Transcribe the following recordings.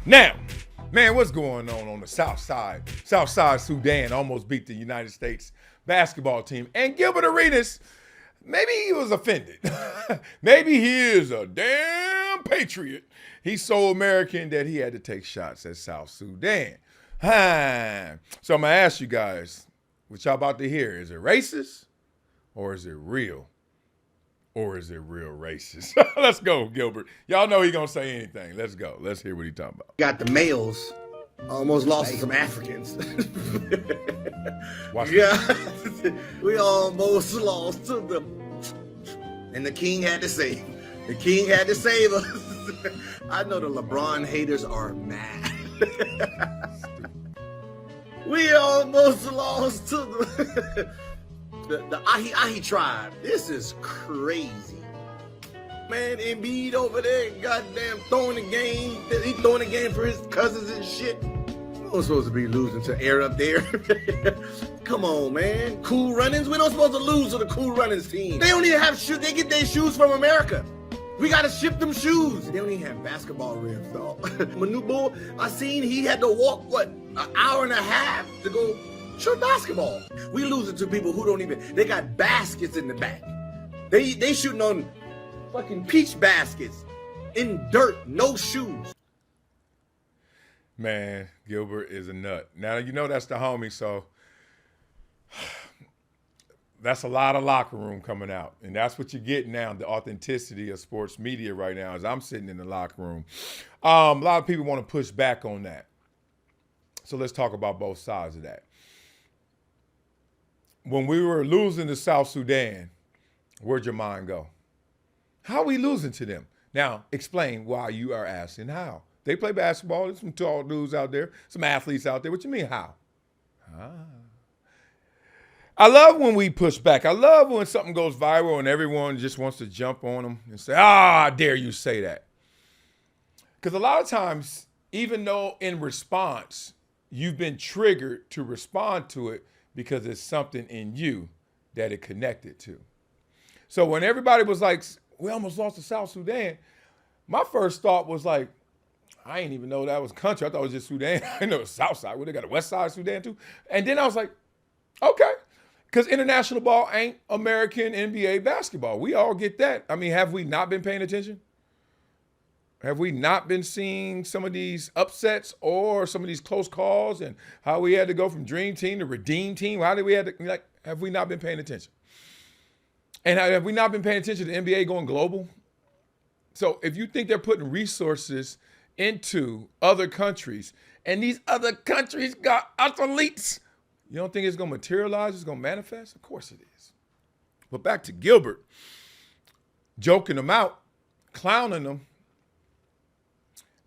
Now, man, what's going on the South Side? South Side Sudan almost beat the United States basketball team. And Gilbert Arenas, maybe he was offended. Maybe he is a damn patriot. He's so American that he had to take shots at South Sudan. So I'm going to ask you guys, what y'all about to hear, is it racist or is it real? Or is it real racist? Let's go, Gilbert. Y'all know he gonna say anything. Let's go. Let's hear what he talking about. Got the males almost lost to some Africans. Watch we almost lost to them. And the king had to save. The king had to save us. I know the LeBron haters are mad. We almost lost to them. The Ahi tribe. This is crazy. Man, Embiid over there, goddamn throwing the game. He throwing the game for his cousins and shit. We're supposed to be losing to air up there. Come on, man. Cool Runnings? We're not supposed to lose to the Cool Runnings team. They don't even have shoes. They get their shoes from America. We got to ship them shoes. They don't even have basketball rims, dog. Manubo, I seen he had to walk, an hour and a half to go shoot basketball. We losing to people who don't even, they got baskets in the back. They shooting on fucking peach baskets in dirt, no shoes. Man, Gilbert is a nut. Now, you know that's the homie, so that's a lot of locker room coming out. And that's what you get now, the authenticity of sports media right now, as I'm sitting in the locker room. A lot of people want to push back on that. So let's talk about both sides of that. When we were losing to South Sudan, where'd your mind go? How are we losing to them? Now, explain why you are asking how. They play basketball. There's some tall dudes out there, some athletes out there. What you mean, how? I love when we push back. I love when something goes viral and everyone just wants to jump on them and say, I dare you say that. Because a lot of times, even though in response, you've been triggered to respond to it because it's something in you that it connected to. So when everybody was like, we almost lost to South Sudan, my first thought was like, I didn't even know that was country. I thought it was just Sudan. I didn't know it was South Side. Well, they got a West Side Sudan too. And then I was like, okay. Because international ball ain't American NBA basketball. We all get that. I mean, have we not been paying attention? Have we not been seeing some of these upsets or some of these close calls and how we had to go from Dream Team to Redeem Team? How did we have to, have we not been paying attention? And have we not been paying attention to the NBA going global? So if you think they're putting resources into other countries and these other countries got athletes, you don't think it's going to materialize? It's going to manifest? Of course it is. But back to Gilbert, joking them out, clowning them.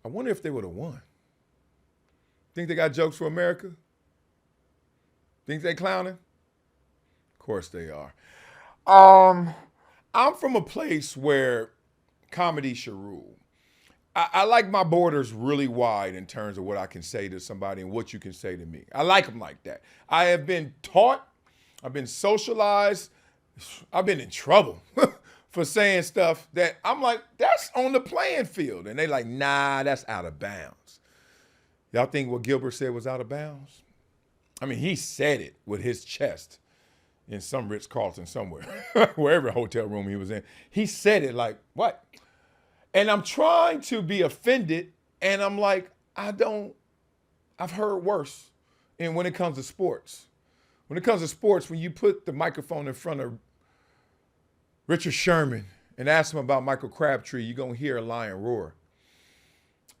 I wonder if they would have won. Think they got jokes for America? Think they clowning? Of course they are. I'm from a place where comedy should rule. I like my borders really wide in terms of what I can say to somebody and what you can say to me. I like them like that. I have been taught, I've been socialized, I've been in trouble for saying stuff that I'm like, that's on the playing field. And they like, nah, that's out of bounds. Y'all think what Gilbert said was out of bounds? I mean, he said it with his chest in some Ritz-Carlton somewhere, wherever hotel room he was in. He said it like, what? And I'm trying to be offended, and I'm like, I've heard worse. And when it comes to sports, when you put the microphone in front of Richard Sherman and ask him about Michael Crabtree, you're going to hear a lion roar.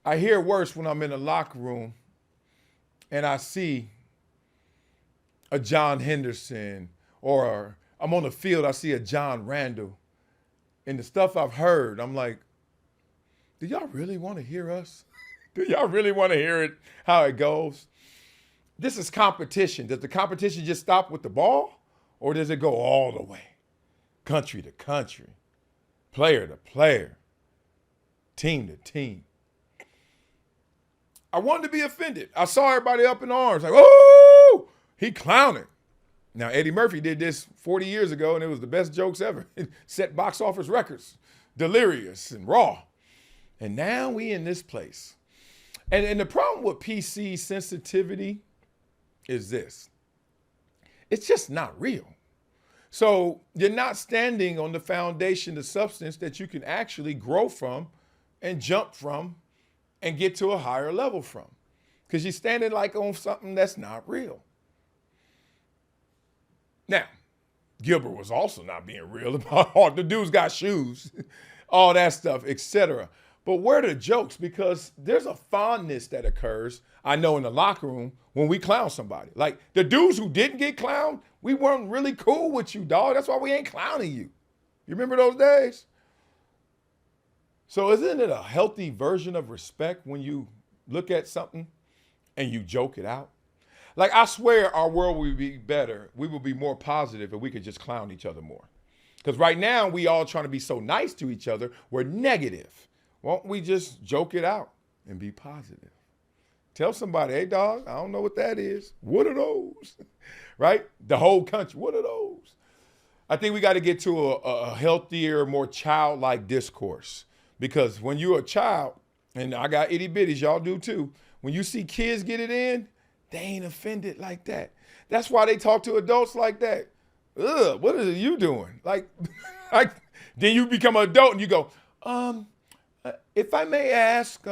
I hear worse when I'm in the locker room and I see a John Henderson, or I'm on the field, I see a John Randall. And the stuff I've heard, I'm like, do y'all really want to hear us? Do y'all really want to hear it, how it goes? This is competition. Does the competition just stop with the ball, or does it go all the way? Country to country, player to player, team to team. I wanted to be offended. I saw everybody up in arms, like, oh, he clowning. Now, Eddie Murphy did this 40 years ago, and it was the best jokes ever. It set box office records, Delirious and Raw. And now we in this place. And the problem with PC sensitivity is this. It's just not real. So you're not standing on the foundation, the substance that you can actually grow from and jump from and get to a higher level from. Because you're standing like on something that's not real. Now, Gilbert was also not being real about all the dudes got shoes, all that stuff, etc. But where are the jokes? Because there's a fondness that occurs, I know, in the locker room when we clown somebody. Like the dudes who didn't get clowned, we weren't really cool with you, dog. That's why we ain't clowning you. You remember those days? So isn't it a healthy version of respect when you look at something and you joke it out? Like, I swear our world would be better. We would be more positive if we could just clown each other more. Because right now, we all trying to be so nice to each other, we're negative. Won't we just joke it out and be positive? Tell somebody, hey, dog, I don't know what that is. What are those? Right? The whole country, what are those? I think we got to get to a healthier, more childlike discourse. Because when you're a child, and I got itty bitties, y'all do too, when you see kids get it in, they ain't offended like that. That's why they talk to adults like that. Ugh, what are you doing? Like then you become an adult and you go, if I may ask,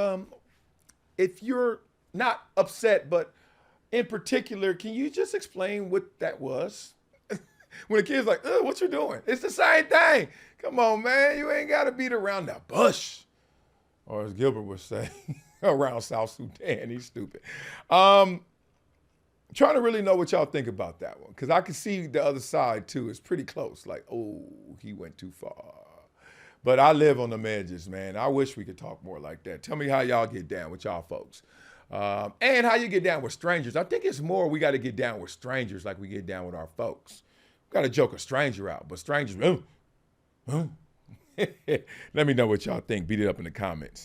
if you're not upset, but in particular, can you just explain what that was? When a kid's like, ugh, what you doing? It's the same thing. Come on, man. You ain't got to beat around the bush. Or as Gilbert would say, around South Sudan. He's stupid. Trying to really know what y'all think about that one. Because I can see the other side, too. It's pretty close. Like, oh, he went too far. But I live on the edges, man. I wish we could talk more like that. Tell me how y'all get down with y'all folks. And how you get down with strangers. I think it's more we got to get down with strangers like we get down with our folks. We got to joke a stranger out. But strangers, let me know what y'all think. Beat it up in the comments.